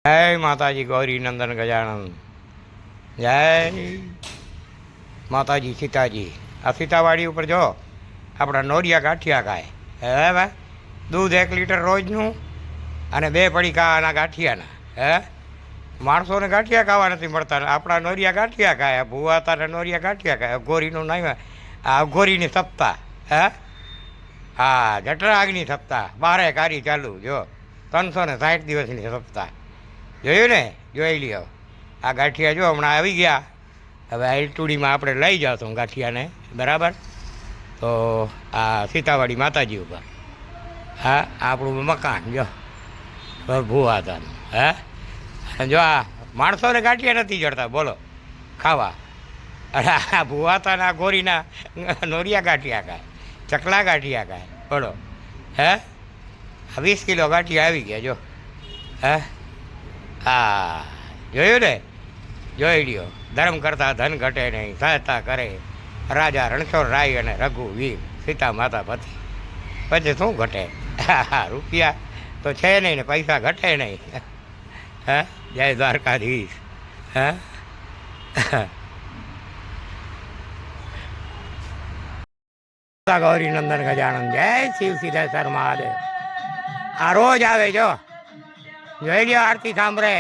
જય માતાજી ગૌરી નંદન ગજાનંદ. જય માતાજી સીતાજી. આ સીતાવાડી ઉપર જો આપણા નોરિયા ગાંઠિયા ખાય. હે ભાઈ, દૂધ 1 લીટર રોજનું અને 2 પડીકાના ગાંઠિયાના. હે, માણસોને ગાંઠિયા ખાવા નથી મળતા, આપણા નોરિયા ગાંઠિયા ખાય. ભૂવા તારે નોરિયા ગાંઠિયા ખાય. અઘોરીનું નહીં, આ અઘોરીની સપ્તાહ. હે હા, જઠરાગ્નિ સપ્તાહ 12 કારી ચાલુ. જો 360 દિવસની સપ્તાહ. જોયું ને, જોઈ લ્યો. આ ગાંઠિયા જો હમણાં આવી ગયા. હવે એલટુડીમાં આપણે લઈ જાશું ગાંઠિયાને, બરાબર. તો આ સીતાવાડી માતાજી ઉપર, હા, આપણું મકાન જો ભૂવા હતાનું. હે, જો આ માણસોને ગાંઠિયા નથી જડતા, બોલો, ખાવા. અને આ ભૂવા હતા આ ગોરીના નોરિયા ગાંઠિયા ખાય, ચકલા ગાંઠિયા ખાય, બોલો. હે, 20 કિલો ગાંઠિયા આવી ગયા જો. હે હા, જોયું ને, જોઈ લ્યો. ધર્મ કરતા ધન ઘટે નહીં, સહાયતા કરે રાજા રણછોડ રાય અને રઘુવીર સીતા માતા પતિ. પછી શું ઘટે? રૂપિયા તો છે નહીં ને પૈસા ઘટે નહીં. હે, જય દ્વારકાધીશ. હે ગૌરી નંદન ગજાનંદ. જય શિવ સિદ્ધેશ્વર મહાદેવ. આ રોજ આવે જો, જોઈ લ્યો. આરતી સાંભળે,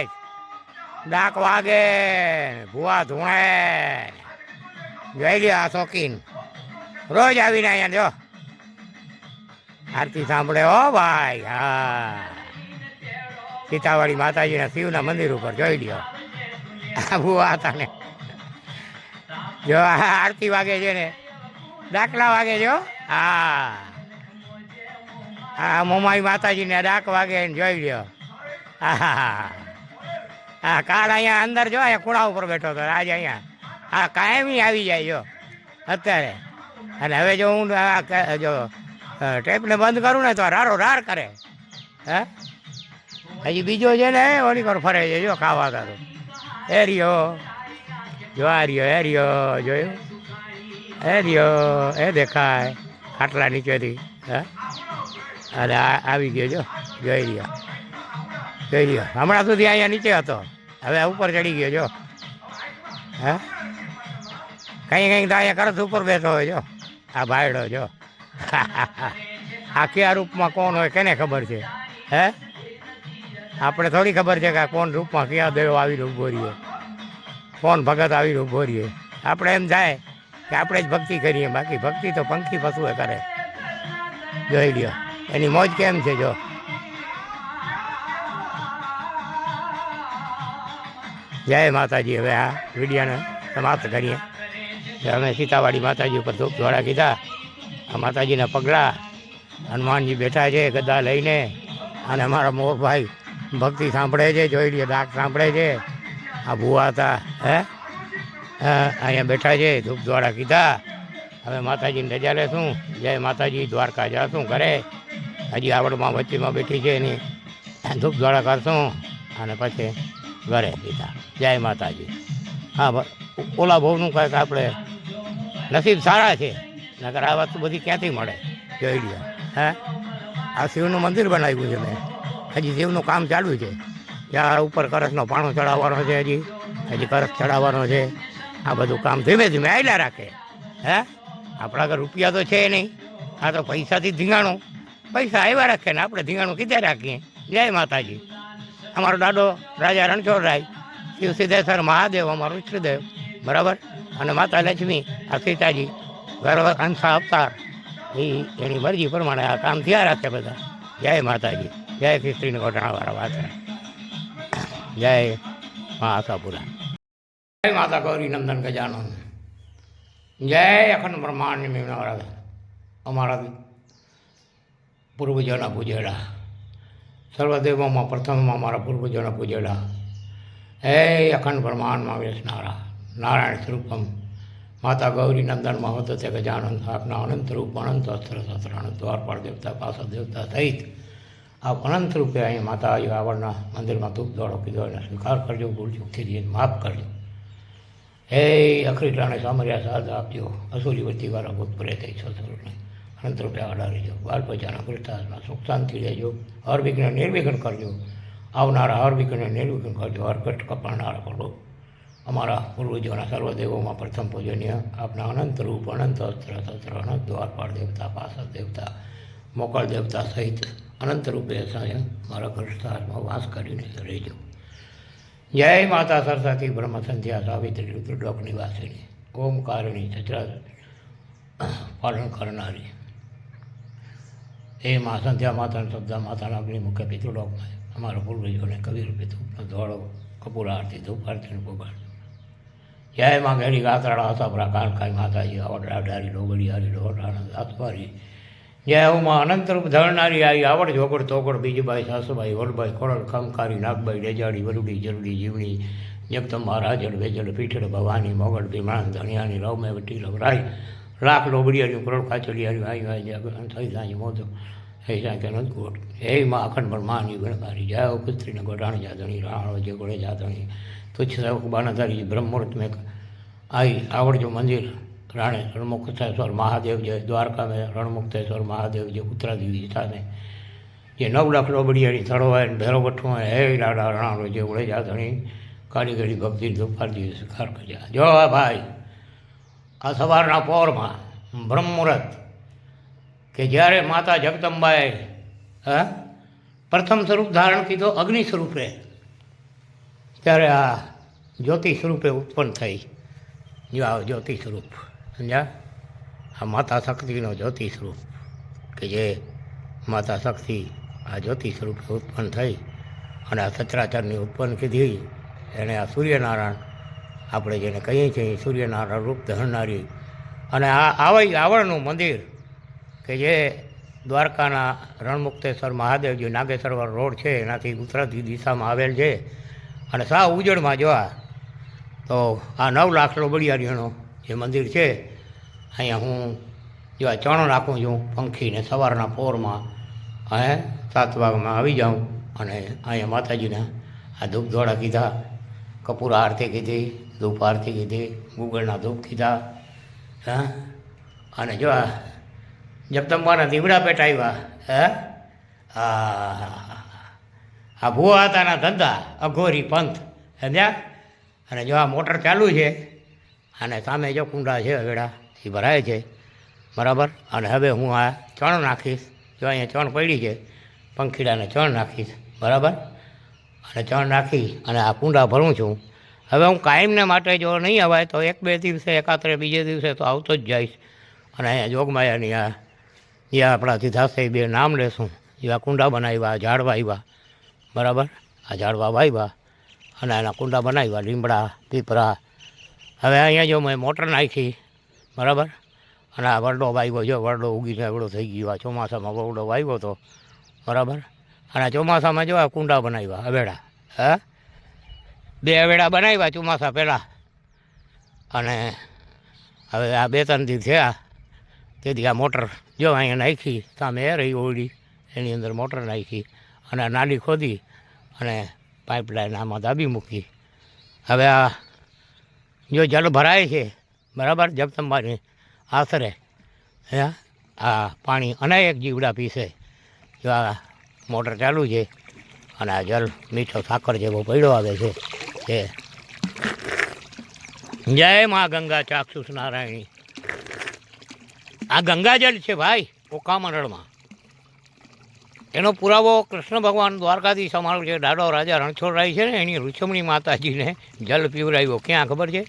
ડાક વાગે, ભૂવા ધૂણે, જોઈ લ્યો. આ શોખીન રોજ આવીને અહીંયા જો આરતી સાંભળે. હો ભાઈ, હા, સીતાવાડી માતાજીના શિવના મંદિર ઉપર જોઈ લ્યો. આ ભૂવા હતા ને, જો આરતી વાગે છે ને, ડાકલા વાગે જો. હા, હા, મોમાઈ માતાજીને ડાક વાગે જોઈ લ્યો. હા, હા, કાલ અહીંયા અંદર જો, અહીંયા ખૂણા ઉપર બેઠો હતો. આજે અહીંયા હા કાયમી આવી જાય જો અત્યારે. અને હવે જો હું જો ટેપને બંધ કરું ને તો રારો રાર કરે. હે, હજી બીજો છે ને ઓલી પર ફરે છે જો ખાવા તારું. એ રહ્યો જો, આ રહ્યો, એ રહ્યો, જોયું? એ રહ્યો, એ દેખાય ખાટલા નીચેથી. હે, અરે આવી ગયો જો, જોઈ રહ્યો, જોઈ લ્યો. હમણાં સુધી અહીંયા નીચે હતો, હવે ઉપર ચડી ગયો જો. હે, કંઈ તો અહીંયા કરત ઉપર બેઠો હોય જો. આ ભાયડો જો. આ કયા રૂપમાં કોણ હોય કેને ખબર છે? હે, આપણે થોડી ખબર છે કે આ કોણ રૂપમાં કયા દેવો આવીને ઊભો રહીએ, કોણ ભગત આવીને ઊભો રહીએ. આપણે એમ થાય કે આપણે જ ભક્તિ કરીએ, બાકી ભક્તિ તો પંખી પશુએ કરે. જોઈ લ્યો એની મોજ કેમ છે જો. જય માતાજી. હવે આ વિડીયોને સમાપ્ત કરીએ. અમે સીતાવાડી માતાજી ઉપર ધૂપ ધોળા કીધા. આ માતાજીના પગલાં, હનુમાનજી બેઠા છે ગદા લઈને, અને અમારા મોરભાઈ ભક્તિ સાંભળે છે. જોઈ લે, ડાક સાંભળે છે. આ ભૂવા હતા. હે, અહીંયા બેઠા છે, ધૂપ ધોળા કીધા. હવે માતાજીને રજા લેશું. જય માતાજી. દ્વારકા જાશું ઘરે. હજી આવડમાં વચ્ચેમાં બેઠી છે એની ધૂપ ધોળા કરશું અને પછી ઘરે સીધા. જય માતાજી. હા, ઓલા ભાવનું કાંઈક આપણે નસીબ સારા છે, નકર આ વસ્તુ બધી ક્યાંથી મળે? જોઈ લ્યો. હે, આ શિવનું મંદિર બનાવ્યું છે મેં. હજી શિવનું કામ ચાલુ છે. ત્યાં ઉપર કળશનો પાણો ચડાવવાનો છે. હજી કળશ ચડાવવાનો છે. આ બધું કામ ધીમે ધીમે આયલા રાખે. હે, આપણા આગળ રૂપિયા તો છે નહીં, આ તો પૈસાથી ધીંગાણું. પૈસા આવ્યા રાખે ને આપણે ધીંગાણું કીધે રાખીએ. જય માતાજી. અમારો દાદો રાજા રણછોડ રાય, શિવ સિદ્ધેશ્વર મહાદેવ અમારું ઈષ્ટદેવ, બરાબર. અને માતા લક્ષ્મી, આ સીતાજી ગર્વ અંશા અવતાર. એની મરજી પ્રમાણે આ કામ થયા રાખે બધા. જય માતાજી. જય ખિસ્ત્રીને ઘોટણાવાળા વાત. જય મા આશાપુરા. જય માતા ગૌરી નંદન ગજાનંદ. જય અખંડ બ્રહ્માંડ મેળા. અમારા પૂર્વજોના પૂજેલા સર્વદેવોમાં પ્રથમમાં મારા પૂર્વજોના પૂજેલા હે અખંડ બ્રહ્માંડમાં વેસનારા નારાયણ સ્વરૂપમ માતા ગૌરી નંદનમાં હોતે ગજાનંદ આપના અનંત રૂપ, અનંત અસ્ત્ર શસ્ત્ર, અનંત દ્વારપાળ દેવતા, પાસા દેવતા સહિત આપ અનંત રૂપે અહીં માતા આવડના મંદિરમાં ધૂપ દોડો કીધો એને સ્વીકાર કરજો. ભૂલ ચૂકથી જઈને માફ કરજો. હે અખરીલાને સામર્યા સાથ આપજો. અસુરી વચ્ચીવાળા ભૂત પ્રેત સસુરને અનંત રૂપિયા અડાડીજો. બાળ બચાના વૃદ્ધાસમાં સુખ શાંતિ લેજો. હર વિઘ્ન નિર્વિઘ્ન કરજો. આવનારા હરવિઘ્ન નિર્વિઘ્ન કરજો. હર કષ્ટ કપાળનારા પડો. અમારા પૂર્વજોના સર્વદેવોમાં પ્રથમ પૂજનીય આપના અનંત રૂપ, અનંત અસ્ત્ર શસ્ત્ર, અનંત દ્વારપાળ દેવતા, પાસદ દેવતા, મોકળ દેવતા સહિત અનંત રૂપે અસાય મારા ઘરસ્થાનમાં વાસ કરીને રહેજો. જય માતા સરસ્વતી બ્રહ્મ સંધ્યા સાવિત્રી રુદ્રલોક નિવાસિની ઓમકારિણી સચરાચર પાલન કરનારી એ મા સંધ્યા માતાના શબ્દ માતાના અગ્નિ મુખ્ય પિતૃલોકમાં અમારા પૂર્વજોને કવિ રૂપે ધૂપનો ધોળો કપૂર આરતી ધૂપ આરતીને પોગાડજો. જય માં ઘેરી ગાતરાળા આસાપરા કાનકાઈ માતાજી આવડડા ડારી લોગડી હારી લોહરાણા દાસવારી. જય હું માં અનંતરૂપ ધરનારી આવી આવડ જોગડ તોગડ બીજુભાઈ સાસુભાઈ વડભાઈ ખોડલ ખમકારી નાગભાઈ ડેજાડી વરુડી જરુડી જીવણી જગદંબા રાજડ વેજડ પીઠડ ભવાની મોગડ ભીમણાન ધણિયાની રવમે વટી રવરાઈ લાખ લોબડિયાની કરોડ ખાચડિયાની આવી આવી થઈ જાય મોતો એ જાય કે નથી ગોટ એ માં અખંડ પર માની ગણકારી જય પુત્રીને ગોઢાણી જાધણી રાણો જે ગોળે જાધણી તુચ્છ સેવક બાનાધારી બ્રહ્મુહૂર્ત મેં આવી આવડજો મંદિર રાणे રણમુક્તેશ્વર મહાદેવ જે દ્વારકા में रणमुक्तेश्वर महादेव જે ઉત્તરાદી દિશા में જે 9 લાખ લોબડિયાની થડો હોય ને ભેરો બઠો હોય હે લાડા રાણો જે ઉડે જાધણી કાળી ઘડી ભક્તિ દુપારજી શિકાર કર્યા. જો ભાઈ આ સવારના પહોરમાં બ્રહ્મુહૂર્ત કે જ્યારે માતા જગદંબાએ પ્રથમ સ્વરૂપ ધારણ કીધો અગ્નિ સ્વરૂપે, ત્યારે આ જ્યોતિ સ્વરૂપે ઉત્પન્ન થઈ. જો આ જ્યોતિ સ્વરૂપ સમજ્યા, આ માતા શક્તિનો જ્યોતિ સ્વરૂપ કે જે માતા શક્તિ આ જ્યોતિ સ્વરૂપે ઉત્પન્ન થઈ અને આ સચરાચરની ઉત્પન્ન કીધી એને આ સૂર્યનારાયણ આપણે જેને કહીએ છીએ સૂર્યનારાયણ રૂપ ધરનારી. અને આ આવડનું મંદિર કે જે દ્વારકાના રણમુક્તેશ્વર મહાદેવજી નાગેશ્વર રોડ છે એનાથી ઉત્તરાદી દિશામાં આવેલ છે. અને સાવ ઉજળમાં જોવા તો આ 9 લાખ લોબડિયારીનું જે મંદિર છે અહીંયા હું જો ચણ નાખું છું પંખીને સવારના પોરમાં 7 વાગમાં આવી જાઉં અને અહીંયા માતાજીના આ ધૂપ ધોળા કીધા, કપૂર આરતી કીધી, ધૂપ આરતી કીધી, ગુગળના ધૂપ કીધા. અને જો જગદંબાના દીવડા પેટાવ્યા. આ ભૂવા હતાના ધંધા અઘોરી પંથ સમજ્યા. અને જો આ મોટર ચાલુ છે અને સામે જો કુંડા છે વેડા એ ભરાય છે બરાબર. અને હવે હું આ ચણ નાખીશ. જો અહીંયા ચણ પડી છે, પંખીડાને ચણ નાખીશ બરાબર. અને ચણ નાખી અને આ કુંડા ભરું છું. હવે હું કાયમને માટે જો નહીં અવાય તો 1-2 દિવસે એકાત્રે બીજે દિવસે તો આવતો જ જઈશ. અને અહીંયા જોગમાયાની જે આપણાથી થશે એ 2 નામ લેશું. એવા કુંડા બનાવ્યા, ઝાડવા આવ્યા બરાબર. આ ઝાડવા વાવ્યા અને એના કુંડા બનાવ્યા, લીમડા પીપરા. હવે અહીંયા જો મેં મોટર નાખી બરાબર. અને આ વરડો વાવ્યો, જો વરડો ઉગીને એવડો થઈ ગયો. આ ચોમાસામાં વરડો વાવ્યો હતો બરાબર. અને ચોમાસામાં જો આ કુંડા બનાવ્યા અવેડા. 2 અવેડા બનાવ્યા ચોમાસા પહેલાં. અને હવે આ 2-3 દિવસ થયા તેથી આ મોટર જો અહીંયા નાખી, સામે એ રહી ઓળી એની અંદર મોટર નાખી અને આ નાલી ખોદી અને પાઇપલાઇન આમાં દાબી મૂકી. હવે આ જો જલ ભરાય છે બરાબર જગદંબાની આશરે આ પાણી અનેક જીવડા પીશે. જો આ મોટર ચાલુ છે અને આ જલ મીઠો સાકર જેવો પડ્યો આવે છે. જય મા ગંગા ચાક્ષુષ નારાયણી. આ ગંગાજળ છે ભાઈ ઓકામંડળમાં. એનો પુરાવો કૃષ્ણ ભગવાન દ્વારકાથી સંભાળ્યો છે. દાડો રાજા રણછોડરાય છે ને એની ઋષમણી માતાજીને જલ પીવરાવ્યો. ક્યાં ખબર છે?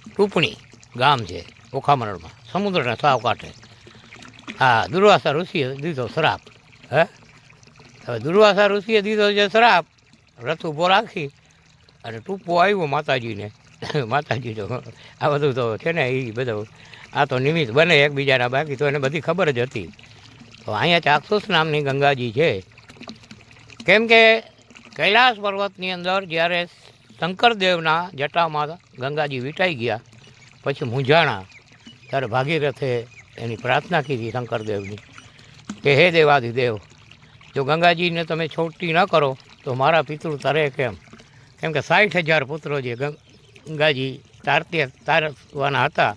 ટૂપણી ગામ છે ઓખામંડળમાં, સમુદ્રના સાવ કાંઠે. હા, દુર્વાસા ઋષિએ દીધો શ્રાપ. હવે દુર્વાસા ઋષિએ દીધો છે શ્રાપ. રથ ઊભો રાખી અને ટૂંપો આવ્યો માતાજીને. માતાજી તો આ બધું તો છે ને એ બધું આ તો નિમિત્ત બને એકબીજાના, બાકી તો એને બધી ખબર જ હતી. તો અહીંયા ચાક્ષુષ નામની ગંગાજી છે. કેમ કે કૈલાસ પર્વતની અંદર જ્યારે શંકરદેવના જટામાં ગંગાજી વીંટાઈ ગયા પછી મૂંઝાણા, ત્યારે ભાગીરથે એની પ્રાર્થના કીધી શંકરદેવની કે હે દેવાધિદેવ, જો ગંગાજીને તમે છોટી ન કરો તો મારા પિતૃ તરે કેમ? કેમ કે 60,000 પુત્રો જે ગંગાજી તારવાના હતા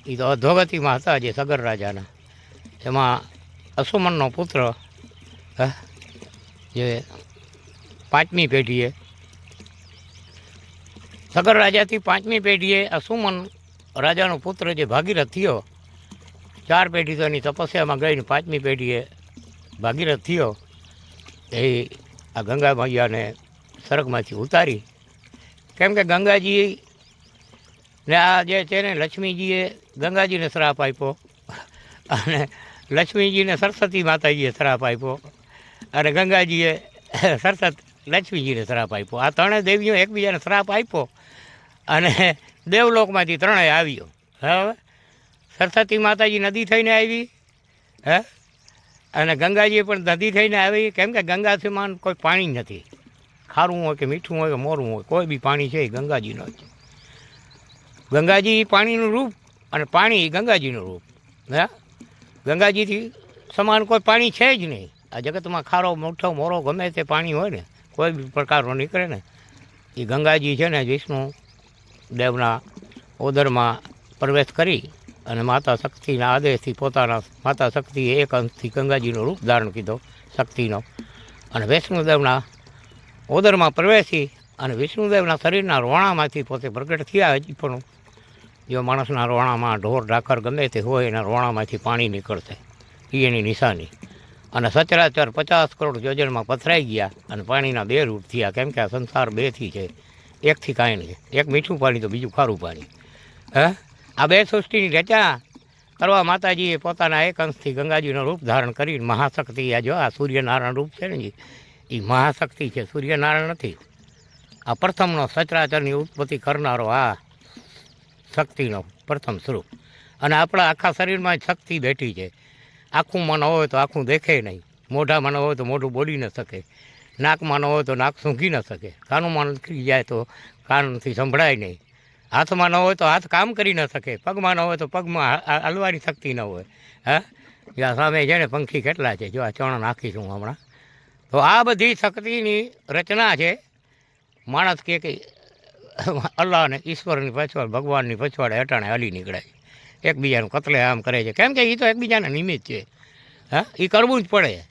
એ તો અધોગતિમાં હતા, જે સગર રાજાના. એમાં અસુમનનો પુત્ર જે પાંચમી પેઢીએ સગર રાજાથી પાંચમી પેઢીએ અસુમન રાજાનો પુત્ર જે ભાગીરથ થયો, 4 પેઢી તો એની તપસ્યામાં ગઈને પાંચમી પેઢીએ ભાગીરથ થયો. એ આ ગંગા મૈયાને સ્વર્ગમાંથી ઉતારી. કેમ કે ગંગાજી ને આ જે છે ને લક્ષ્મીજીએ ગંગાજીને શ્રાપ આપ્યો અને લક્ષ્મીજીને સરસ્વતી માતાજીએ શ્રાપ આપ્યો અને ગંગાજીએ લક્ષ્મીજીને શ્રાપ આપ્યો. આ ત્રણેય દેવીઓ એકબીજાને શ્રાપ આપ્યો અને દેવલોકમાંથી ત્રણેય આવ્યો. હવે સરસ્વતી માતાજી નદી થઈને આવી, હે, અને ગંગાજી પણ નદી થઈને આવી. કેમ કે ગંગાથીમાં કોઈ પાણી નથી, ખારું હોય કે મીઠું હોય કે મોરું હોય, કોઈ બી પાણી છે એ ગંગાજીનો જ. ગંગાજી પાણીનું રૂપ અને પાણી ગંગાજીનું રૂપ. હે, ગંગાજીથી સમાન કોઈ પાણી છે જ નહીં આ જગતમાં. ખારો મોટો મોરો ગમે તે પાણી હોય ને, કોઈ બી પ્રકારનો નીકળે ને, એ ગંગાજી છે ને વિષ્ણુ દેવના ઉદરમાં પ્રવેશ કરી અને માતા શક્તિના આદેશથી પોતાના માતા શક્તિએ એક અંશથી ગંગાજીનો રૂપ ધારણ કીધો શક્તિનો, અને વિષ્ણુદેવના ઉદરમાં પ્રવેશી અને વિષ્ણુદેવના શરીરના રોણામાંથી પોતે પ્રગટ થયા. હજી પણ જો માણસના રોણામાં ઢોર ઢાખર ગમે તે હોય એના રોણામાંથી પાણી નીકળશે, એ એની નિશાની. અને સચરાચર 50 કરોડ યોજનમાં પથરાઈ ગયા અને પાણીના 2 રૂપ થયા. કેમ કે આ સંસાર 2થી છે, એકથી કાંઈ નહીં. એક મીઠું પાણી તો બીજું ખારું પાણી. હે, આ 2 સૃષ્ટિની રચના કરવા માતાજીએ પોતાના એક અંશથી ગંગાજીનું રૂપ ધારણ કરીને મહાશક્તિ. આ જો આ સૂર્યનારાયણ રૂપ છે ને, એ મહાશક્તિ છે, સૂર્યનારાયણ નથી. આ પ્રથમનો સચરાચરની ઉત્પત્તિ કરનારો આ શક્તિનો પ્રથમ સ્વરૂપ. અને આપણા આખા શરીરમાં શક્તિ બેઠી છે. આખું મન હોય તો આખું દેખે નહીં, મોઢામાં ન હોય તો મોઢું બોલી ન શકે, નાકમાં ન હોય તો નાક સૂંઘી ન શકે, કાનમાં નીકળી જાય તો કાનથી સંભળાય નહીં, હાથમાં ન હોય તો હાથ કામ કરી ન શકે, પગમાં ન હોય તો પગમાં હલવાની શક્તિ ન હોય. હા, જ્યાં સામે છે ને પંખી કેટલા છે, જો આ ચણ નાખીશું હમણાં. તો આ બધી શક્તિની રચના છે. માણસ કે અલ્લાહને ઈશ્વરની પછવાડ ભગવાનની પછવાડે અટાણે હલી નીકળે છે, એકબીજાનું કતલે આમ કરે છે. કેમ કે એ તો એકબીજાના નિમિત્ત છે. હા, એ કરવું જ પડે.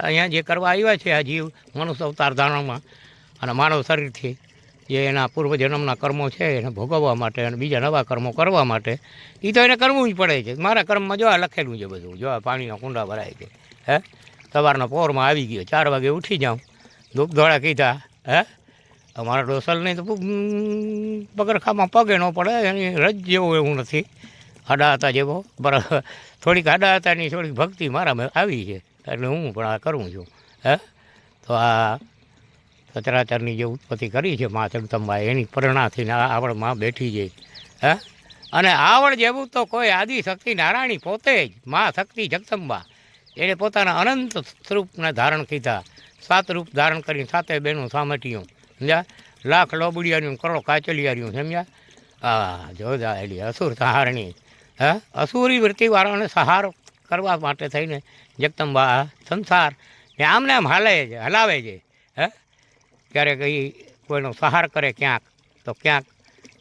અહીંયા જે કરવા આવ્યા છે આ જીવ મનુષ્ય અવતાર ધારણમાં અને માનવ શરીરથી જે એના પૂર્વજન્મના કર્મો છે એને ભોગવવા માટે અને બીજા નવા કર્મો કરવા માટે, એ તો એને કરવું જ પડે છે. મારા કર્મમાં જો આ લખેલું છે બધું, જો આ પાણીના કુંડા ભરાય છે. હે, સવારના પોરમાં આવી ગયો, 4 વાગે ઉઠી જાઉં, ધૂપ ધોળા કીધા. હે, અમારા ડોસલને તો પગરખામાં પગે ન પડે, એની રજ જેવું એવું નથી, હાડા હતા જેવો. બરાબર, થોડીક હાડા હતાની થોડીક ભક્તિ મારામાં આવી છે એટલે હું પણ આ કરું છું. હે, તો આ સચરાચરની જે ઉત્પત્તિ કરી છે મા જગદંબાએ, એની પ્રેરણાથી આવડમાં બેઠી છે. હે, અને આવડ જેવું તો કોઈ આદિ શક્તિ નારાયણી પોતે જ મા શક્તિ જગદંબા, એને પોતાના અનંત સ્વરૂપને ધારણ કીધા. 7 રૂપ ધારણ કરીને 7 બહેનું સામટીયું, સમજ્યા, લાખ લોબડિયાનું કરો કાચલિયાર્યું, સમજ્યા. હા, જોજા એલી અસુર સહારણી. હે, અસુરી વૃત્તિવાળાને સહાર કરવા માટે થઈને જગદંબા સંસાર એ આમને આમ હલાવે છે. હે, ક્યારેક એ કોઈનો સહાર કરે ક્યાંક તો ક્યાંક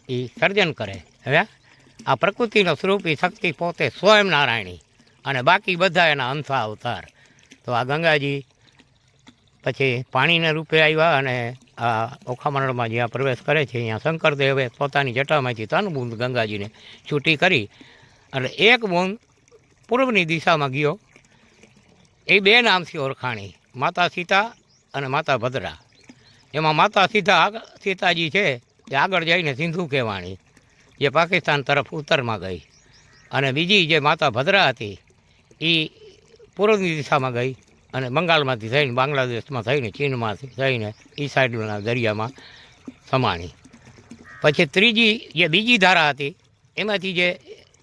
એ સર્જન કરે. હવે આ પ્રકૃતિનો સ્વરૂપ એ શક્તિ પોતે સ્વયં નારાયણી અને બાકી બધા એના અંશા અવતાર. તો આ ગંગાજી પછી પાણીના રૂપે આવ્યા અને આ ઓખામંડળમાં જ્યાં પ્રવેશ કરે છે અહીંયા શંકરદેવે પોતાની જટામાંથી 3 બૂંદ ગંગાજીને છૂટી કરી અને 1 બૂંદ પૂર્વની દિશામાં ગયો. એ 2 નામથી ઓળખાણી, માતા સીતા અને માતા ભદ્રા. એમાં માતા સીતાજી છે એ આગળ જઈને સિંધુ કહેવાણી, જે પાકિસ્તાન તરફ ઉત્તરમાં ગઈ, અને બીજી જે માતા ભદ્રા હતી એ પૂર્વની દિશામાં ગઈ અને બંગાળમાંથી થઈને બાંગ્લાદેશમાં થઈને ચીનમાંથી થઈને એ સાઈડના દરિયામાં સમાણી. પછી ત્રીજી જે બીજી ધારા હતી એમાંથી જે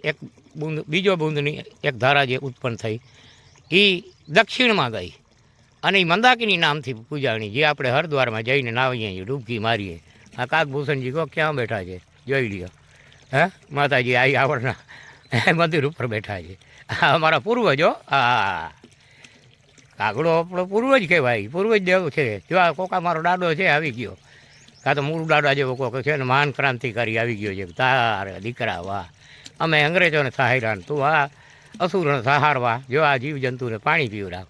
એક બૂંદ બીજો બૂંદની એક ધારા જે ઉત્પન્ન થઈ એ દક્ષિણમાં ગઈ અને એ મંદાકિની નામથી પૂજાણી, જે આપણે હરિદ્વારમાં જઈને નાવીએ ડૂબકી મારીએ. આ કાગભૂષણજી કહો ક્યાં બેઠા છે, જોઈ લ્યો. હે, માતાજી આ આવડના મંદિર ઉપર બેઠા છે. અમારા પૂર્વજો. હા, કાગડો આપણો પૂર્વજ કહેવાય, પૂર્વજ દેવ છે. જો આ કોકા મારો દાડો છે આવી ગયો, કાં તો મૂળ દાડા જેવો કોક છે ને મહાન ક્રાંતિકારી આવી ગયો છે. તારે દીકરા વાહ, અમે અંગ્રેજોને સહાયરાન, તું આ અસુરને સહારવા, જો આ જીવજંતુને પાણી પીવડાવ.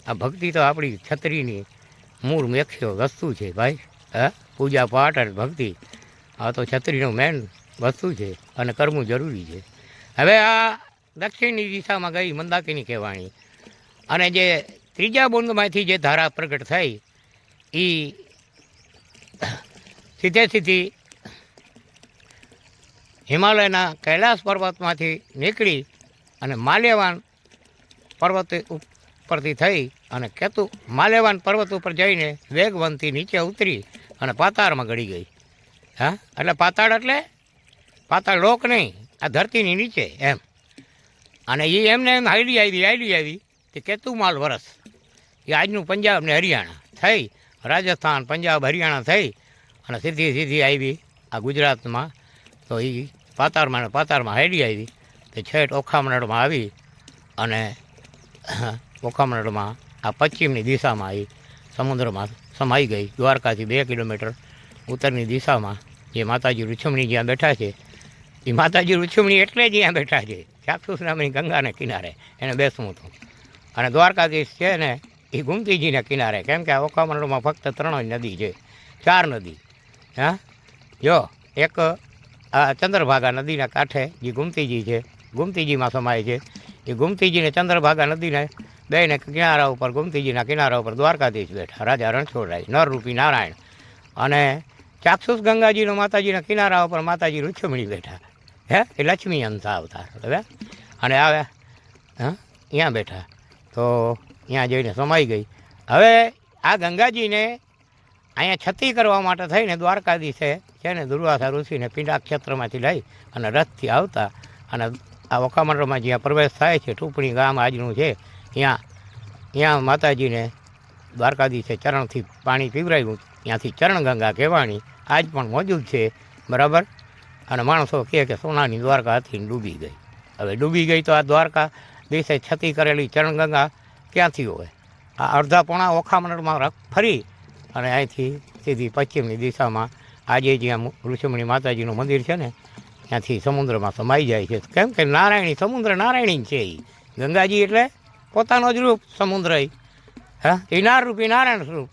આ ભક્તિ તો આપણી છત્રીની મૂળ મુખ્ય વસ્તુ છે ભાઈ. હા, પૂજા પાઠ અને ભક્તિ આ તો છત્રીનું મેન વસ્તુ છે અને કરવું જરૂરી છે. હવે આ દક્ષિણની દિશામાં ગઈ મંદાકિની કહેવાણી અને જે ત્રીજા બુંદમાંથી જે ધારા પ્રગટ થઈ એ સીધે સીધી હિમાલયના કૈલાસ પર્વતમાંથી નીકળી અને માલ્યવાન પર્વત ઉપરથી થઈ અને માલ્યવાન પર્વત ઉપર જઈને વેગવંતી નીચે ઉતરી અને પાતાળમાં ગળી ગઈ. હા, એટલે પાતાળ લોક નહીં, આ ધરતીની નીચે એમ. અને એ એમને એમ હાલી આવી તે કેતુમાલ વરસ એ આજનું પંજાબ ને હરિયાણા થઈ, રાજસ્થાન પંજાબ હરિયાણા થઈ અને સીધી આવી આ ગુજરાતમાં. તો એ પાતાળમાં હાલી આવી તે છેટ ઓખામરણમાં આવી અને ઓખામરણમાં આ પશ્ચિમની દિશામાં આવી સમુદ્રમાં સમાઈ ગઈ. દ્વારકાથી 2 કિલોમીટર ઉત્તરની દિશામાં જે માતાજી રૂછમણી જ્યાં બેઠા છે એ માતાજી રૂછમણી એટલે જ જ્યાં બેઠા છે ચાક્ષુષ નામની ગંગાને કિનારે એને બેસવું હતું. અને દ્વારકાધીશ છે ને એ ગુમતીજીના કિનારે, કેમ કે આ ઓખામરણમાં ફક્ત 3 જ નદી છે, 4 નદી. હા, જો એક આ ચંદ્રભાગા નદીના કાંઠે જે ગુમતીજી છે, ગુમતીજીમાં સમાય છે. એ ગુમતીજીને ચંદ્રભાગા નદીને બેને કિનારા ઉપર, ગુમતીજીના કિનારા ઉપર દ્વારકાધીશ બેઠા, રાજા રણછોડરાય નરરૂપી નારાયણ. અને ચાક્ષુષ ગંગાજીનો માતાજીના કિનારા ઉપર માતાજી રૂછમણી બેઠા. હે, એ લક્ષ્મી અંશ અવતાર હવે. અને આવે હા અહીંયા બેઠા તો ત્યાં જઈને સમાઈ ગઈ. હવે આ ગંગાજીને અહીંયા છતી કરવા માટે થઈને દ્વારકાધીશે છે ને દુર્વાસા ઋષિને પિંડા ક્ષેત્રમાંથી લઈ અને રથથી આવતા અને આ ઓખામરણમાં જ્યાં પ્રવેશ થાય છે, ટુપણી ગામ આજનું છે, ત્યાં માતાજીને દ્વારકાધીશે ચરણથી પાણી પીવરાવ્યું. ત્યાંથી ચરણગંગા કહેવાણી આજ પણ મોજૂદ છે, બરાબર. અને માણસો કહે કે સોનાની દ્વારકા હતી ડૂબી ગઈ. હવે ડૂબી ગઈ તો આ દ્વારકા દેશે છતી કરેલી ચરણગંગા ક્યાંથી હોય? આ અડધા પોણા ઓખામરણમાં ફરી અને અહીંથી સીધી પશ્ચિમની દિશામાં આજે જ્યાં ઋષિમણી માતાજીનું મંદિર છે ને ત્યાંથી સમુદ્રમાં સમાઈ જાય છે. કેમ કે નારાયણી સમુદ્ર નારાયણી છે. એ ગંગાજી એટલે પોતાનો જ રૂપ સમુદ્ર. હા, એ નારરૂપી નારાયણ સ્વરૂપ.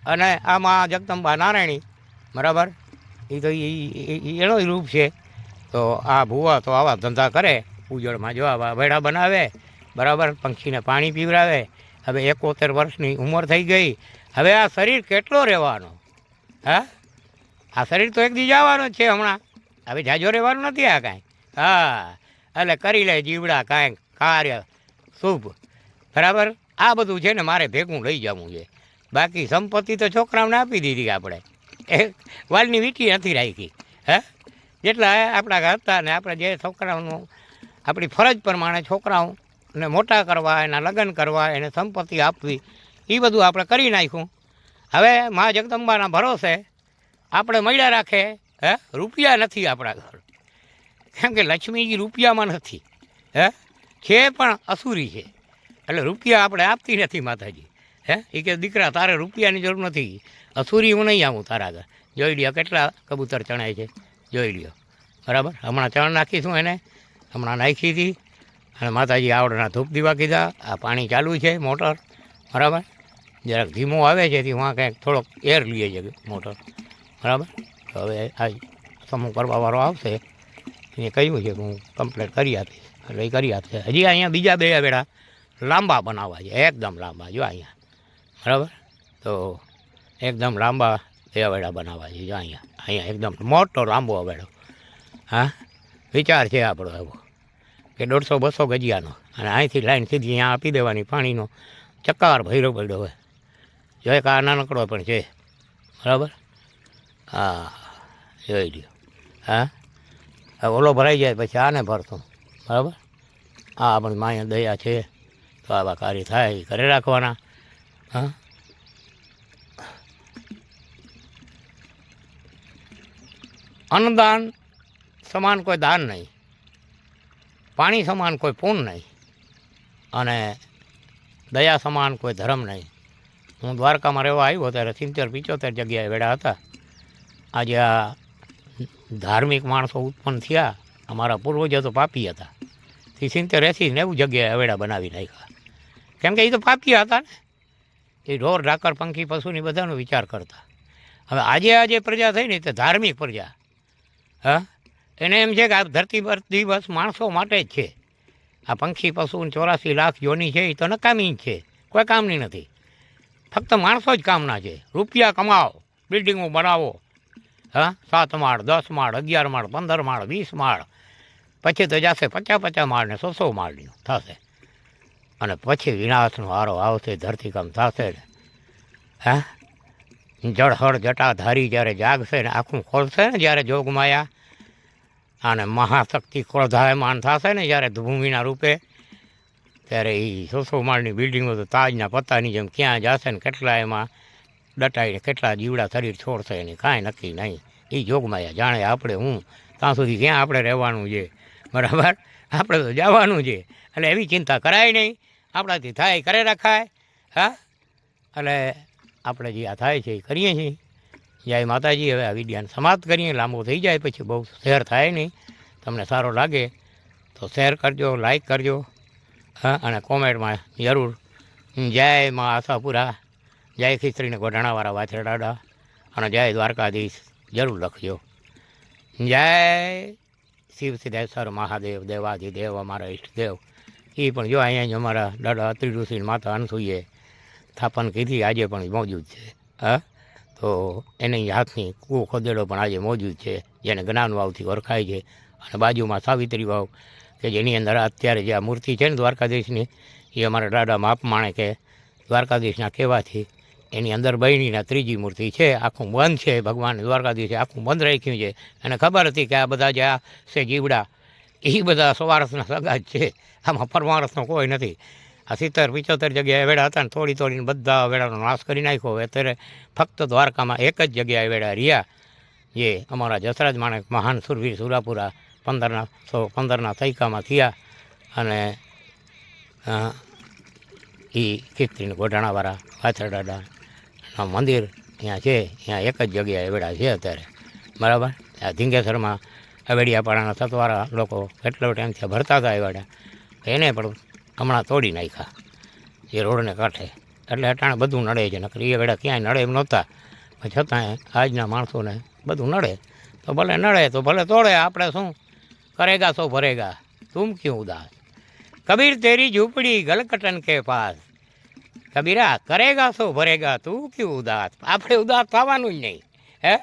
અને આમાં જગદંબા નારાયણી, બરાબર, એ તો એનો જ રૂપ છે. તો આ ભૂવા તો આવા ધંધા કરે, ઉજળમાં જો આવા વેડા બનાવે, બરાબર, પંખીને પાણી પીવરાવે. હવે 71 વર્ષની ઉંમર થઈ ગઈ. હવે આ શરીર કેટલો રહેવાનો? હા, આ શરીર તો એક દી જવાનું જ છે હમણાં. હવે જાજો રહેવાનું નથી આ કાંઈ. હા, એટલે કરી લે જીવડા કાંઈક કાર્ય શુભ, બરાબર. આ બધું છે ને મારે ભેગું લઈ જવું છે. બાકી સંપત્તિ તો છોકરાઓને આપી દીધી આપણે, એ વાલની વીંટી નથી રાખી. હે, જેટલા આપણા હતા ને આપણે જે છોકરાઓનું આપણી ફરજ પ્રમાણે છોકરાઓને મોટા કરવા, એના લગ્ન કરવા, એને સંપત્તિ આપવી, એ બધું આપણે કરી નાખ્યું. હવે મા જગદંબાના ભરોસે આપણે મળ્યા રાખે. હે, રૂપિયા નથી આપણા ઘર, કેમ કે લક્ષ્મીજી રૂપિયામાં નથી. હે, છે પણ અસુરી છે, એટલે રૂપિયા આપણે આપતી નથી માતાજી. હે, એ કે દીકરા તારે રૂપિયાની જરૂર નથી, અસુરી હું નહીં આવું તારા આગળ. જોઈ લ્યો કેટલા કબૂતર ચણાય છે, જોઈ લ્યો, બરાબર. હમણાં ચણ નાખીશું એને, હમણાં નાખી હતી. અને માતાજી આવડના ધૂપ દીવા કીધા. આ પાણી ચાલુ છે મોટર, બરાબર. જરાક ધીમો આવે છે એથી વાં કંઈક થોડોક એર લઈએ છે મોટર, બરાબર. તો હવે આ સમૂહ કરવાવાળો આવશે, એને કહ્યું છે કે હું કમ્પ્લેટ કરી આપીશ, એટલે એ કરી આપશે. હજી અહીંયા બીજા 2 વેળા લાંબા બનાવવા છે, એકદમ લાંબા. જો અહીંયા, બરાબર. તો એકદમ લાંબા 2 વેળા બનાવવા છે. જો અહીંયા એકદમ મોટો લાંબો વેળો. હા, વિચાર છે આપણો એવો કે 150-200 ગજિયાનો. અને અહીંથી લાઈન સીધી અહીંયા આપી દેવાની પાણીનો ચક્કાર ભર્યો પડ્યો હોય. જો એક આ નાનકડો પણ છે, બરાબર. હા, જોઈ લ્યો. હા, ઓલો ભરાઈ જાય પછી આને ભરશું, બરાબર. આ આપણી માયા દયા છે, તો આવા કાર્ય થાય એ કરે રાખવાના. હા, અન્નદાન સમાન કોઈ દાન નહીં, પાણી સમાન કોઈ પૂન નહીં, અને દયા સમાન કોઈ ધર્મ નહીં. હું દ્વારકામાં રહેવા આવ્યો ત્યારે 70-75 જગ્યાએ વેડા હતા. આજે આ ધાર્મિક માણસો ઉત્પન્ન થયા. અમારા પૂર્વજો તો પાપી હતા. 70-80-90 જગ્યાએ વેડા બનાવી નાખ્યા, કેમ કે એ તો પાપી હતા ને. એ ઢોર ઢાકર પંખી પશુની બધાનો વિચાર કરતા. હવે આજે પ્રજા થઈ ને તે ધાર્મિક પ્રજા. હા, એને એમ છે કે આ ધરતી પર દિવસ માણસો માટે જ છે. આ પંખી પશુ 84 લાખ યોની છે એ તો નકામી જ છે, કોઈ કામની નથી. ફક્ત માણસો જ કામના છે. રૂપિયા કમાવો, બિલ્ડિંગો બનાવો, હા, 7 માળ 10 માળ 11 માળ 15 માળ 20 માળ, પછી તો જશે 50 માળ ને 100 માળની થશે. અને પછી વિનાશનો વારો આવશે, ધરતીકંપ થશે ને. હા, જળહળ જટાધારી જ્યારે જાગશે ને આખું ખોલશે ને, જ્યારે જોગમાયા અને મહાશક્તિ ક્રોધાયમાન થશે ને જ્યારે ભૂમિના રૂપે, ત્યારે એ 100 માળની બિલ્ડિંગો તો તાજના પત્તાની જેમ ક્યાં જશે ને કેટલા એમાં દટાઈને કેટલા જીવડા શરીર છોડશે એની કાંઈ નક્કી નહીં. એ જોગમાયા જાણે. આપણે હું ત્યાં સુધી ક્યાં આપણે રહેવાનું છે, બરાબર? આપણે તો જવાનું છે. એટલે એવી ચિંતા કરાય નહીં, આપણાથી થાય કરે રખાય. હા, એટલે આપણે જે આ થાય છે એ કરીએ છીએ. જય માતાજી. હવે આ વિડીયાને સમાપ્ત કરીએ, લાંબો થઈ જાય પછી બહુ શેર થાય નહીં. તમને સારો લાગે તો શેર કરજો, લાઈક કરજો, હા, અને કોમેન્ટમાં જરૂર જય મા આશાપુરા, જય ખીચડીને ગોઢાણાવાળા વાછરડાડા અને જય દ્વારકાધીશ જરૂર લખજો. જય શિવ સિદ્ધેશ્વર મહાદેવ દેવાધિદેવ અમારા ઈષ્ટદેવ. એ પણ જો અહીંયા જ અમારા દાદા અત્રિ ઋષિ માતા અનસૂઈએ સ્થાપન કીધી, આજે પણ મોજૂદ છે. હા, તો એની હાથની કૂવો ખોદેડો પણ આજે મોજૂદ છે, જેને જ્ઞાન વાવથી ઓળખાય છે. અને બાજુમાં સાવિત્રી વાવ કે જેની અંદર અત્યારે જે આ મૂર્તિ છે ને દ્વારકાધીશની, એ અમારા દાદા માપ માણે કે દ્વારકાધીશના કહેવાથી એની અંદર બહેનીના ત્રીજી મૂર્તિ છે. આખું બંધ છે, ભગવાન દ્વારકાધીશે આખું બંધ રાખ્યું છે. એને ખબર હતી કે આ બધા જે આ છે જીવડા એ બધા સવારસના સગા જ છે, આમાં પરમારસનો કોઈ નથી. આ 70-75 જગ્યાએ વેડા હતા ને તોડીને બધા વેડાનો નાશ કરી નાખ્યો. અત્યારે ફક્ત દ્વારકામાં એક જ જગ્યાએ વેડા રહ્યા, જે અમારા જસરાજ માણેક મહાન સુરવીર સુરાપુરા 15ના સૈકામાં થયા. અને એ ખીચડીને ગોઢાણાવાળા વાછરડાના મંદિર અહીંયા છે, અહીંયા એક જ જગ્યાએ વેડા છે અત્યારે, બરાબર? આ ધીંગેશ્વરમાં વેડિયાપાડાના સતવારા લોકો કેટલો ટાઈમથી ભરતા હતા એ વેડા, એને પણ હમણાં તોડી નાખ્યા એ રોડને કાંઠે. એટલે અટાણે બધું નડે છે, નકર એ વેડા ક્યાંય નડે એમ નહોતા. પણ છતાંય આજના માણસોને બધું નડે તો ભલે નડે તો ભલે તોડે. આપણે શું કરેગા સો ભરેગા, તુમ ક્યું ઉદાસ, કબીર તેરી ઝૂંપડી ગલકટન કે પાસ, કબીરા કરેગા સો ભરેગા તું ક્યું ઉદાસ. આપણે ઉદાસ થવાનું જ નહીં. હે,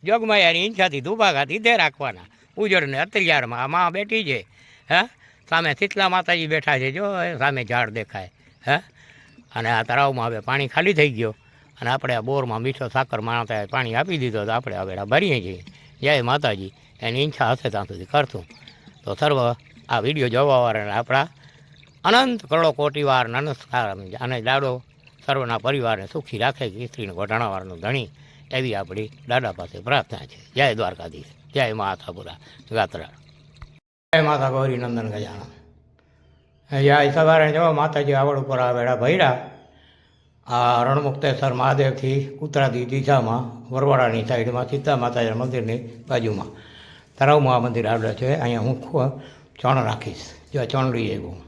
જોગમાયાની ઈચ્છાથી દુભાગાથી ધે રાખવાના. ઉજળને અત્યારમાં આ માં બેઠી છે, હે, સામે શીતલા માતાજી બેઠા છે, જો સામે ઝાડ દેખાય. હે, અને આ તળાવમાં હવે પાણી ખાલી થઈ ગયો અને આપણે આ બોરમાં મીઠો સાકર માણતા પાણી આપી દીધો તો આપણે હવે ભરીએ છીએ. જય માતાજી. એની ઈચ્છા હશે ત્યાં સુધી કરશું. તો સર્વ આ વિડીયો જોવાવાળાને આપણા અનંત કરોડો કોટી વાર નમસ્કાર. અને દાડો સર્વના પરિવારને સુખી રાખે, સ્ત્રીને ગોઢાણાવાળાનો ધણી, એવી આપણી દાદા પાસે પ્રાર્થના છે. જય દ્વારકાધીશ, જય મા આશાપુરા ગાત્રા, જય માતા ગૌરી નંદન ગજાનન. જય સવારે જો માતાજી આવડ ઉપર આ વેળા ભર્યા. આ રણમુક્તેશ્વર મહાદેવથી ઉત્તરાદી દિશામાં વરવાડાની સાઈડમાં સીતા માતાજીના મંદિરની બાજુમાં તળાવમાં આ મંદિર આવેલું છે. અહીંયા હું ચણ રાખીશ, જો ચણ લઈ આવ્યું.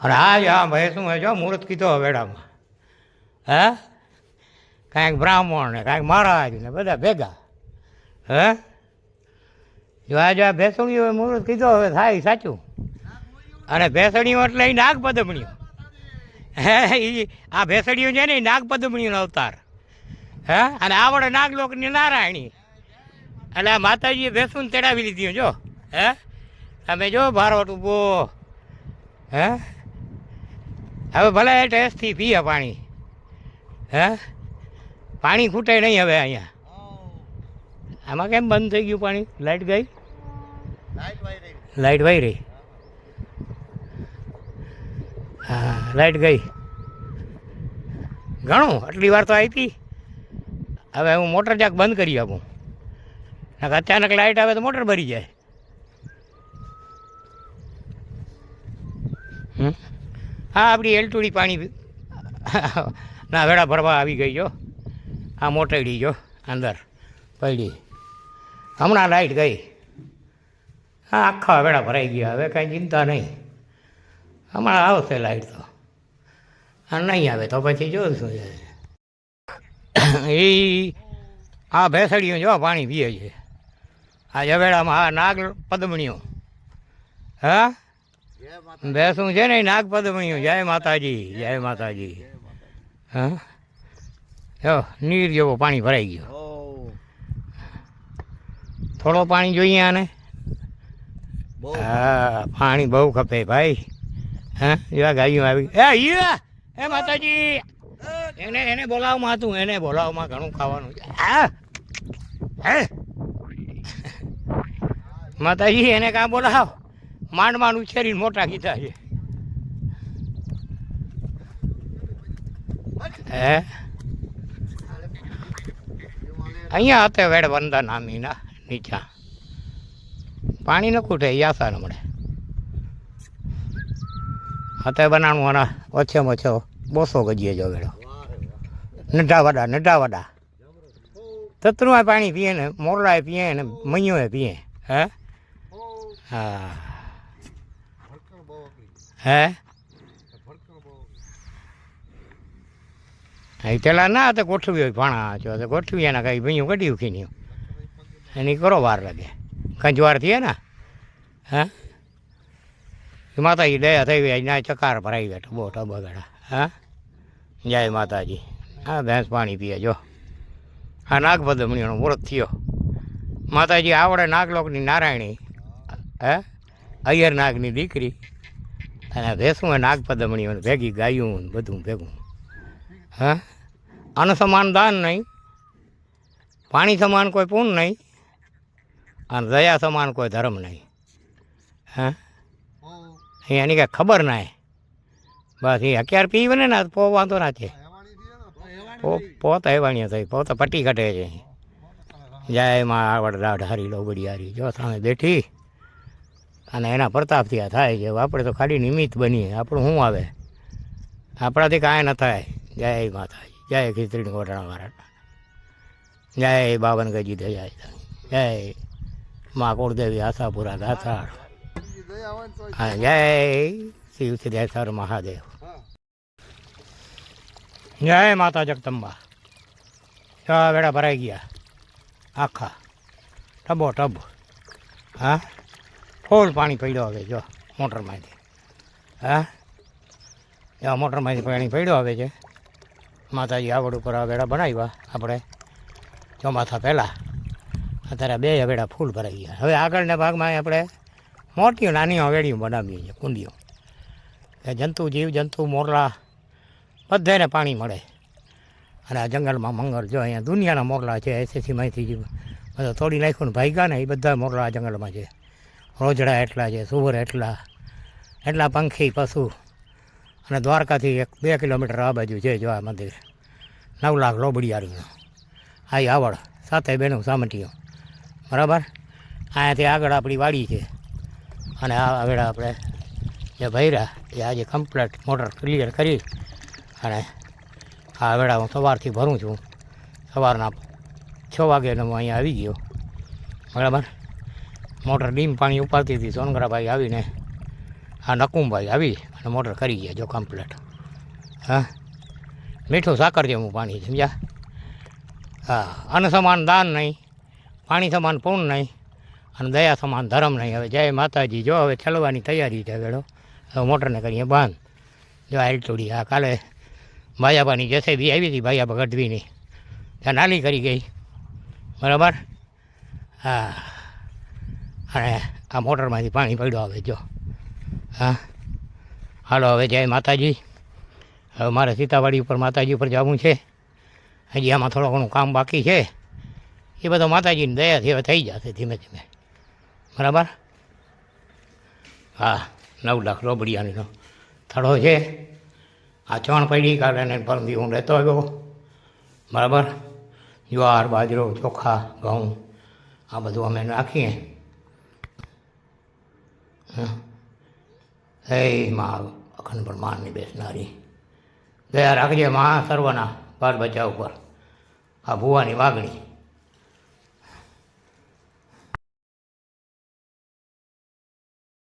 અને આ ભાઈ શું હોય, જો મુહૂર્ત કીધો વેળામાં. હે, કાંઈક બ્રાહ્મણ ને કાંઈક મહારાજ ને બધા ભેગા. હે, જો આજે આ ભેસણીઓ મુહૂર્ત કીધો હવે થાય સાચું. અને ભેસણીઓ એટલે એ નાગપદમણીઓ. હે, એ આ ભેસણીઓ છે ને એ નાગપદમણીનો અવતાર. હે, અને આવડે નાગલોકની નારાયણી. એટલે આ માતાજીએ ભેંસું તેડાવી લીધી. જો હે, તમે જો ભારવટ ઊભો. હે, હવે ભલે ટેસ્ટથી પીએ પાણી. હે, પાણી ખૂટે નહીં હવે અહીંયા. આમાં કેમ બંધ થઈ ગયું પાણી? લાઇટ ગઈ? લાઇટ વહી રહી. હા, લાઇટ ગઈ. ઘણું આટલી વાર તો આવી. હવે હું મોટર જાક બંધ કરી આપું. અચાનક લાઇટ આવે તો મોટર ભરી જાય. હા, આપણી એલટુડી પાણી ના વેળા ભરવા આવી ગઈ. જો આ મોટેડી જો અંદર પડી. હમણાં લાઇટ ગઈ. હા, આખા વેળા ભરાઈ ગયા. હવે કાંઈ ચિંતા નહીં, હમણાં આવશે લાઇટ તો. નહીં આવે તો પછી જોઈશું એ આ ભેંસડીઓ જો પાણી પીએ છે આ જવેડામાં આ નાગ પદમણીઓ હા ભેંસું છે ને એ નાગ પદમણીઓ જય માતાજી જય માતાજી હા જો નીર જેવો પાણી ભરાઈ ગયો થોડો પાણી જોઈએ આને હા પાણી બહુ ખપે ભાઈ હા એવા ગાયું આવી એ માતાજી એને બોલાવમાં હતું એને બોલાવમાં ઘણું ખાવાનું છે હા હે માતાજી એને કાં બોલાવ માંડ માંડ ઉછેરીને મોટા કીધા છે હે અહીંયા હતા વેડ વંદા નામીના નીચા પાણી ન ખૂટે યાસા ન મળે હતા બનાવવાનું આના ઓછેમાં ઓછો 200 ગજીએ જો વેડો નઢા વડા તત્રુમાં પાણી પીએ ને મોરલાએ પીએ ને મૈયોએ પીએ હે હા હે પેલા ના તો ગોઠવી હોય ભાણા છો તો ગોઠવી એના કાંઈ ભૈયું કઢ્યું ખીન્યું એની કરો વાર લાગે કંજવાર થઈએ ને હા માતાજી દયા થઈ ગઈ ના ચકાર ભરાઈ ગયા ટબો ટબગડા હા જય માતાજી હા ભેંસ પાણી પીએ જો આ નાગપદમણીનો મુહૂર્ત થયો માતાજી આવડે નાગલોકની નારાયણી હે અય્યર નાગની દીકરી અને ભેંસું નાગપદમણીઓ ભેગી ગાયું બધું ભેગું હા અન્ન સમાન દાન નહીં પાણી સમાન કોઈ પૂન નહીં અને દયા સમાન કોઈ ધર્મ નહીં હા એની કાંઈ ખબર ના બસ એ અત્યારે પીવે ને પો વાંધો ના છે પોત હેવાણીઓ થઈ પોત પટ્ટી કટે છે જય માં આવડ દાઢ હારી લોબડી હારી જો સામે બેઠી અને એના પ્રતાપથી આ થાય છે આપણે તો ખાલી નિમિત્ત બનીએ આપણું શું આવે આપણાથી કાંઈ ન થાય જય માતાજી જય ખીચડી ગોટાણા મહારાજ જય 52 ગજી દયા જય મા કુળદેવી આશાપુરા ગાથાળ હા જય શિવ સિદ્ધેશ્વર મહાદેવ જય માતા જગદંબા છ વેળા ભરાઈ ગયા આખા ટબો ટબ હા ફૂલ પાણી પડ્યો હવે જો મોટરમાંથી હા એવા મોટરમાંથી પાણી પડ્યો આવે છે માતાજી આવડ ઉપર આ વેળા બનાવ્યા આપણે ચોમાસા પહેલાં અત્યારે 2 વેળા ફૂલ ભરાઈ ગયા હવે આગળના ભાગમાં આપણે મોટીઓ નાની હવેડીઓ બનાવીએ છીએ કુંડીઓ એ જંતુ જીવજંતુ મોરલા બધાને પાણી મળે અને આ જંગલમાં મંગળ જો અહીંયા દુનિયાના મોરલા છે એસએસસીમાંથી જ બધા તોડી નાખ્યું ને ભાગ્યા ને એ બધા મોરલા આ જંગલમાં છે રોજડા એટલા છે સુવર એટલા પંખી પશુ અને દ્વારકાથી 2 કિલોમીટર આ બાજુ છે જો આ મંદિર 9 લાખ લોબડિયારીનું આ આવડ 7 બેનું સામટીઓ બરાબર અહીંયાથી આગળ આપણી વાડી છે અને આ વેળા આપણે જે ભર્યા એ આજે કમ્પ્લીટ મોટર ક્લિયર કરી અને આ વેળા હું સવારથી ભરું છું સવારના 6 વાગ્યાનો હું અહીંયા આવી ગયો બરાબર મોટર ડીમ પાણી ઉપાડતી હતી સોનગરાભાઈ આવીને આ નકુમભાઈ આવી અને મોટર કરી ગયા જો કમ્પ્લીટ હા મીઠું સાકર જેવું પાણી સમજ્યા હા અન્ન સમાન દાન નહીં પાણી સમાન પૂર્ણ નહીં અને દયા સમાન ધર્મ નહીં હવે જય માતાજી જો હવે ચલવાની તૈયારી છે વેળો હવે મોટરને કરીએ બંધ જો આલટોડી આ કાલે ભાયાબાની જેસેબી આવી હતી ભાયાબા ગઢવીની ત્યાં નાલી કરી ગઈ બરાબર હા અને આ મોટરમાંથી પાણી પડ્યો આવે જો હા હાલો હવે જય માતાજી હવે મારે સીતાવાડી ઉપર માતાજી ઉપર જવું છે હજી આમાં થોડું ઘણું કામ બાકી છે એ બધો માતાજીની દયાથી હવે થઈ જશે ધીમે ધીમે બરાબર હા 9 લાખ લોબડિયાનો થડો છે આ ચણ પડી કારણે પરમથી હું લેતો આવ્યો બરાબર જ્વાર બાજરો ચોખા ઘઉં આ બધું અમે નાખીએ હે માં અખંડ બ્રહ્માંડની બેસનારી દયા રાખજે મા સર્વના બાળ બચ્ચા ઉપર આ ભુવાની માગણી